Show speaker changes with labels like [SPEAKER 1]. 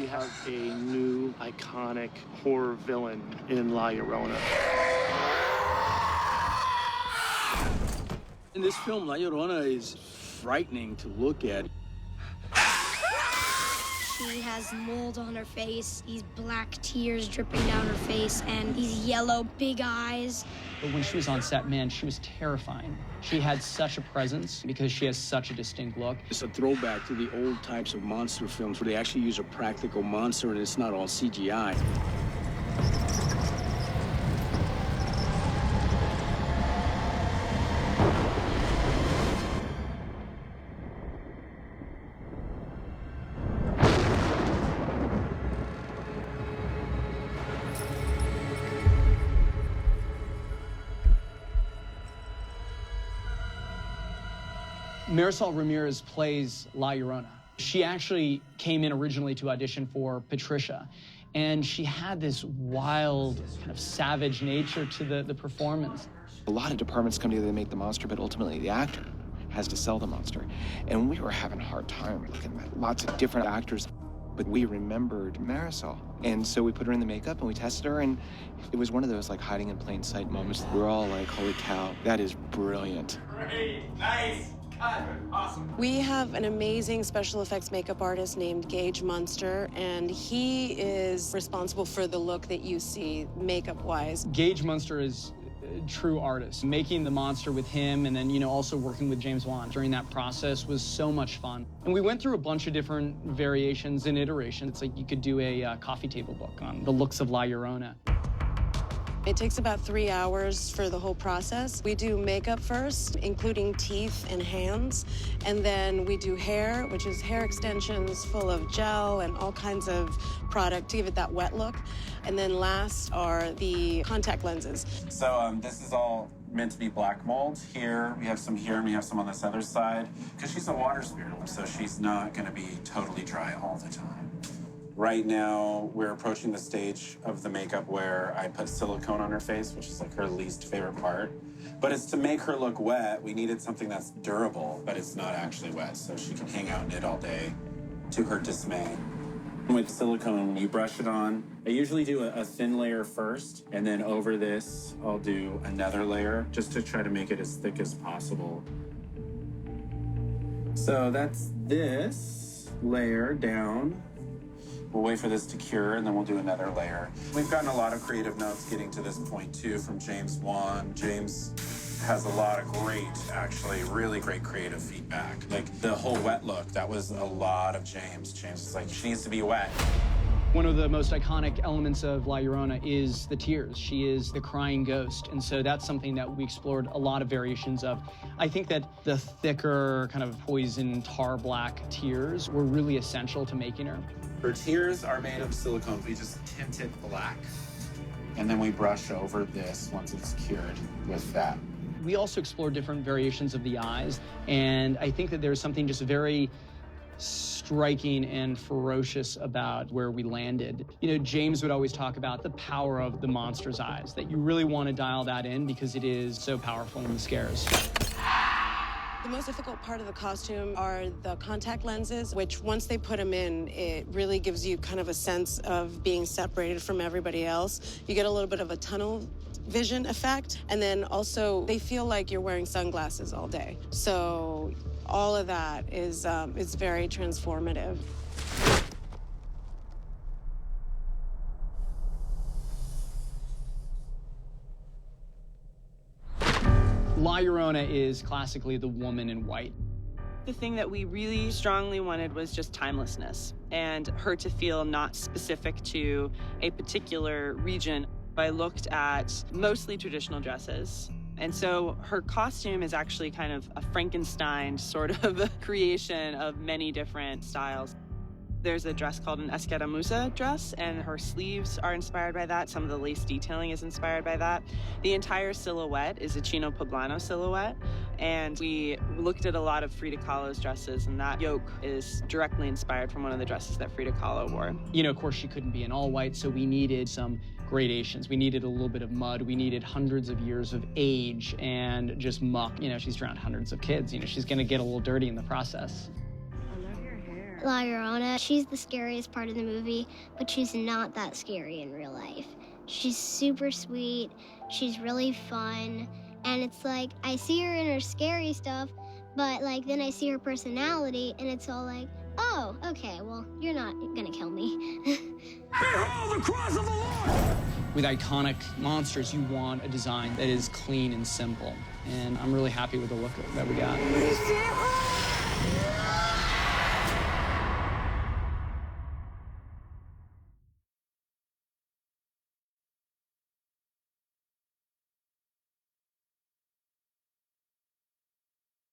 [SPEAKER 1] we have a new iconic horror villain in La Llorona.
[SPEAKER 2] In this film, La Llorona is frightening to look at.
[SPEAKER 3] She has mold on her face, these black tears dripping down her face, and these yellow big eyes.
[SPEAKER 4] But when she was on set, man, she was terrifying. She had such a presence because she has such a distinct look.
[SPEAKER 2] It's a throwback to the old types of monster films where they actually use a practical monster and it's not all CGI.
[SPEAKER 4] Marisol Ramirez plays La Llorona. She actually came in originally to audition for Patricia, and she had this wild, kind of savage nature to the performance.
[SPEAKER 5] A lot of departments come together to make the monster, but ultimately the actor has to sell the monster. And we were having a hard time looking at lots of different actors, but we remembered Marisol. And so we put her in the makeup and we tested her, and it was one of those like hiding in plain sight moments. We were all like, holy cow, that is brilliant.
[SPEAKER 6] Great, nice. Awesome.
[SPEAKER 7] We have an amazing special effects makeup artist named Gage Munster, and he is responsible for the look that you see makeup-wise.
[SPEAKER 4] Gage Munster is a true artist. Making the monster with him and then, you know, also working with James Wan during that process was so much fun. And we went through a bunch of different variations and iterations. It's like you could do a coffee table book on the looks of La Llorona.
[SPEAKER 7] It takes about 3 hours for the whole process. We do makeup first, including teeth and hands, and then we do hair, which is hair extensions full of gel and all kinds of product to give it that wet look. And then last are the contact lenses.
[SPEAKER 6] So this is all meant to be black mold. Here, we have some here and we have some on this other side, because she's a water spirit, so she's not gonna be totally dry all the time. Right now, we're approaching the stage of the makeup where I put silicone on her face, which is like her least favorite part. But it's to make her look wet, we needed something that's durable, but it's not actually wet, so she can hang out in it all day, to her dismay. With silicone, you brush it on. I usually do a thin layer first, and then over this, I'll do another layer, just to try to make it as thick as possible. So that's this layer down. We'll wait for this to cure, and then we'll do another layer. We've gotten a lot of creative notes getting to this point, too, from James Wan. James has a lot of great, actually, really great creative feedback. Like, the whole wet look, that was a lot of James. James is like, she needs to be wet.
[SPEAKER 4] One of the most iconic elements of La Llorona is the tears. She is the crying ghost, and so that's something that we explored a lot of variations of. I think that the thicker, kind of poison tar black tears were really essential to making her.
[SPEAKER 6] Her tears are made of silicone. We just tint it black, and then we brush over this once it's cured with that.
[SPEAKER 4] We also explored different variations of the eyes, and I think that there's something just very striking and ferocious about where we landed. You know, James would always talk about the power of the monster's eyes, that you really want to dial that in because it is so powerful in the scares.
[SPEAKER 7] The most difficult part of the costume are the contact lenses, which once they put them in, it really gives you kind of a sense of being separated from everybody else. You get a little bit of a tunnel vision effect, and then also they feel like you're wearing sunglasses all day. So all of that is very transformative.
[SPEAKER 4] La Llorona is classically the woman in white.
[SPEAKER 8] The thing that we really strongly wanted was just timelessness and her to feel not specific to a particular region. I looked at mostly traditional dresses. And so her costume is actually kind of a Frankenstein sort of creation of many different styles. There's a dress called an escaramuza dress, and her sleeves are inspired by that. Some of the lace detailing is inspired by that. The entire silhouette is a Chino Poblano silhouette, and we looked at a lot of Frida Kahlo's dresses, and that yoke is directly inspired from one of the dresses that Frida Kahlo wore.
[SPEAKER 4] You know, of course, she couldn't be in all white, so we needed some gradations. We needed a little bit of mud. We needed hundreds of years of age and just muck. You know, she's drowned hundreds of kids. You know, she's going to get a little dirty in the process.
[SPEAKER 3] La Llorona, she's the scariest part of the movie, but she's not that scary in real life. She's super sweet, she's really fun, and it's like, I see her in her scary stuff, but like then I see her personality, and it's all like, oh, okay, well, you're not gonna kill me.
[SPEAKER 2] Behold the cross of the Lord!
[SPEAKER 4] With iconic monsters, you want a design that is clean and simple, and I'm really happy with the look that we got.